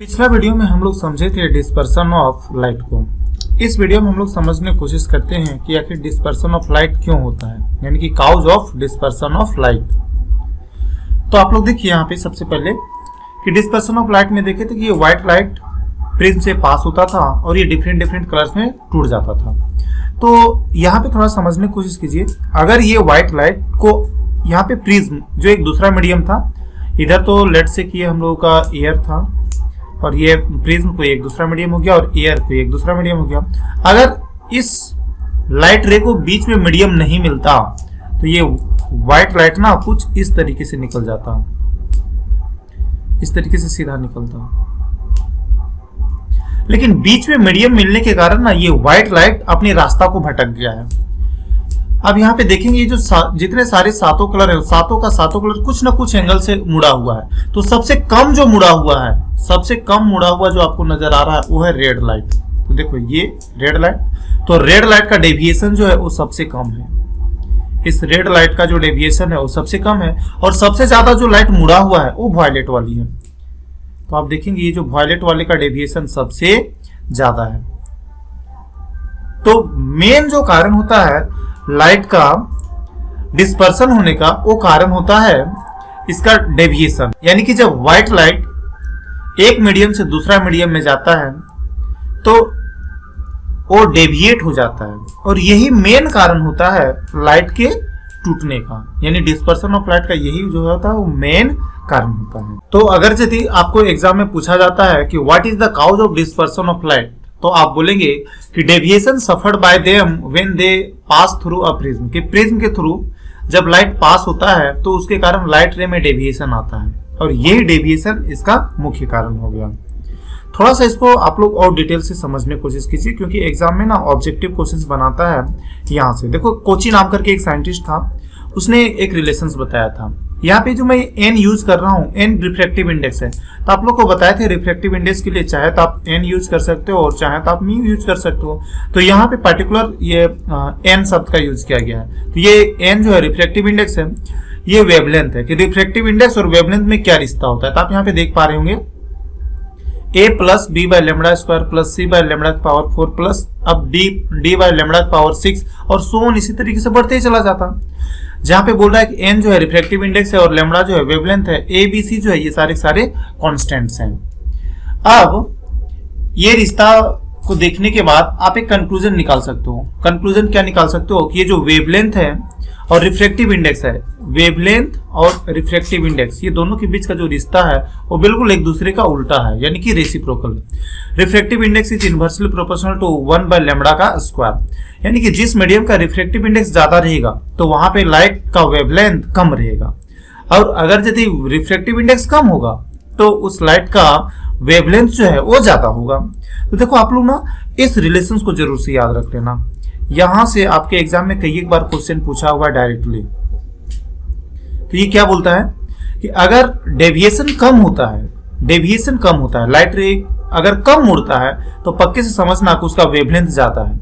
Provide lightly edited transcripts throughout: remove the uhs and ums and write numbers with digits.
पिछला वीडियो में हम लोग समझे थे डिस्पर्सन ऑफ लाइट को। इस वीडियो में हम लोग समझने की कोशिश करते हैं कि आखिर डिस्पर्सन ऑफ लाइट क्यों होता है, यानी कि cause of dispersion of light. तो आप लोग देखिए यहाँ पे सबसे पहले कि डिस्पर्सन ऑफ लाइट में देखे थे कि ये व्हाइट लाइट प्रिज्म से पास होता था और ये डिफरेंट डिफरेंट कलर्स में टूट जाता था। तो यहाँ पे थोड़ा समझने की कोशिश कीजिए, अगर ये व्हाइट लाइट को यहाँ पे प्रिज्म जो एक दूसरा मीडियम था, इधर तो लेट से कि हम लोगों का एयर था और ये प्रिज्म को एक दूसरा मीडियम हो गया और एयर को एक दूसरा मीडियम हो गया। अगर इस लाइट रे को बीच में मीडियम नहीं मिलता तो ये व्हाइट लाइट ना कुछ इस तरीके से निकल जाता, इस तरीके से सीधा निकलता। लेकिन बीच में मीडियम मिलने के कारण ना ये व्हाइट लाइट अपने रास्ता को भटक गया है। अब यहाँ पे देखेंगे ये जो जितने सारे सातों कलर है, सातों का सातों कलर कुछ ना कुछ एंगल से मुड़ा हुआ है। तो सबसे कम जो मुड़ा हुआ है, सबसे कम मुड़ा हुआ जो आपको नजर आ रहा है वो है रेड लाइट। तो देखो ये रेड लाइट, तो रेड लाइट का डेविएशन जो है वो सबसे कम है। इस रेड लाइट का जो डेविएशन है वो सबसे कम है और सबसे ज्यादा जो लाइट मुड़ा हुआ है वो वायलेट वाली है। तो आप देखेंगे ये जो वायलेट वाले का डेविएशन सबसे ज्यादा है। तो मेन जो कारण होता है लाइट का डिस्पर्सन होने का, वो कारण होता है इसका डेविएशन। यानी कि जब व्हाइट लाइट एक मीडियम से दूसरा मीडियम में जाता है तो वो डेविएट हो जाता है और यही मेन कारण होता है लाइट के टूटने का। यानी डिस्पर्सन ऑफ लाइट का यही जो होता है वो मेन कारण होता है। तो अगर यदि आपको एग्जाम में पूछा जाता है कि what is the cause of dispersion of light, तो आप बोलेंगे कि deviation suffered by them when they pass through a prism, कि प्रिज्म के थ्रू जब लाइट पास होता है तो उसके कारण लाइट रे में डेविएशन आता है और यही डेविएशन इसका मुख्य कारण हो गया। थोड़ा सा इसको आप लोग और डिटेल से समझने की कोशिश कीजिए, क्योंकि एग्जाम में ना ऑब्जेक्टिव क्वेश्चंस बनाता है। यहाँ से देखो, कोची नाम करके एक साइंटिस्ट था, उसने एक रिलेशंस बताया था। यहाँ पे जो मैं एन यूज कर रहा हूँ, एन रिफ्रैक्टिव इंडेक्स है। तो आप लोग को बताए थे रिफ्रैक्टिव इंडेक्स के लिए चाहे तो आप एन यूज कर सकते हो और चाहे तो आप म्यू यूज कर सकते हो। तो यहाँ पे पर्टिकुलर ये एन शब्द का यूज किया गया है। तो ये एन जो है रिफ्रैक्टिव इंडेक्स है, ये वेवलेंथ है। कि रिफ्रैक्टिव इंडेक्स और वेवलेंथ में क्या रिश्ता होता है, तो आप यहाँ पे देख पा रहे होंगे a plus B by lambda square plus C by lambda power 4 plus अब डी बाय लेमडा पावर 6 और सो ऑन, इसी तरीके से बढ़ते ही चला जाता। जहां पे बोल रहा है कि एन जो है रिफ्रैक्टिव इंडेक्स है और लेमडा जो है वेवलेंथ है, ए बी सी जो है ये सारे कांस्टेंट्स हैं। अब ये रिश्ता को देखने के बाद आप एक कंक्लूजन निकाल सकते हो। कंक्लूजन क्या निकाल सकते हो कि ये जो वेवलेंथ है और रिफ्रैक्टिव इंडेक्स है, वेवलेंथ और रिफ्रैक्टिव इंडेक्स, ये दोनों के बीच का जो रिश्ता है वो बिल्कुल एक दूसरे का उल्टा है, यानी कि reciprocal. Refractive index is inversely proportional to 1 by lambda का स्क्वायर। यानी कि जिस मीडियम का रिफ्रैक्टिव इंडेक्स ज्यादा रहेगा तो वहां पे लाइट का वेवलेंथ कम रहेगा, और अगर यदि रिफ्रैक्टिव इंडेक्स कम होगा तो उस लाइट का वेवलेंथ जो है वो ज्यादा होगा। तो देखो आप लोग ना इस रिलेशंस को जरूर से याद रख लेना। यहां से आपके एग्जाम में कई एक बार क्वेश्चन पूछा हुआ डायरेक्टली। तो ये क्या बोलता है कि अगर डेविएशन कम होता है, लाइट रे अगर कम मुड़ता है तो पक्के से समझना कि उसका वेवलेंथ ज्यादा है,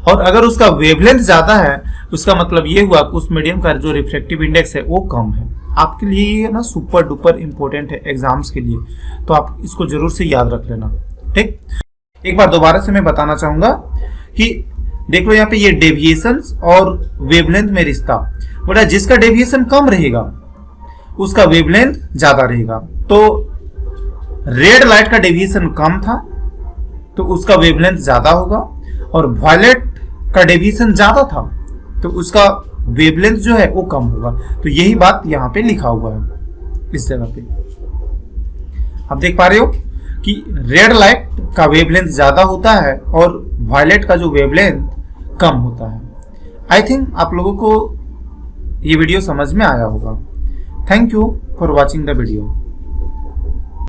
और अगर उसका वेवलेंथ ज्यादा है उसका मतलब ये हुआ कि उस मीडियम का जो रिफ्रैक्टिव इंडेक्स है वो कम है। आपके लिए ये ना सुपर डुपर इंपॉर्टेंट है एग्जाम्स के लिए, तो आप इसको जरूर से याद रख लेना। ठीक, एक बार दोबारा से मैं बताना चाहूंगा कि देख लो यहाँ पे ये डेविएशंस और वेवलेंथ में रिश्ता बोला, जिसका डेविएशन कम रहेगा उसका वेवलेंथ ज्यादा रहेगा। तो रेड लाइट का डेविएशन कम था तो उसका वेवलेंथ ज्यादा होगा, और वायलेट का डेविएशन ज्यादा था तो उसका वेवलेंथ जो है वो कम होगा। तो यही बात यहाँ पे लिखा हुआ है इस जगह पे। आप देख पा रहे हो कि रेड लाइट का वेवलेंथ ज्यादा होता है और वायलेट का जो वेवलेंथ कम होता है। आई थिंक आप लोगों को ये वीडियो समझ में आया होगा। Thank you for watching the video.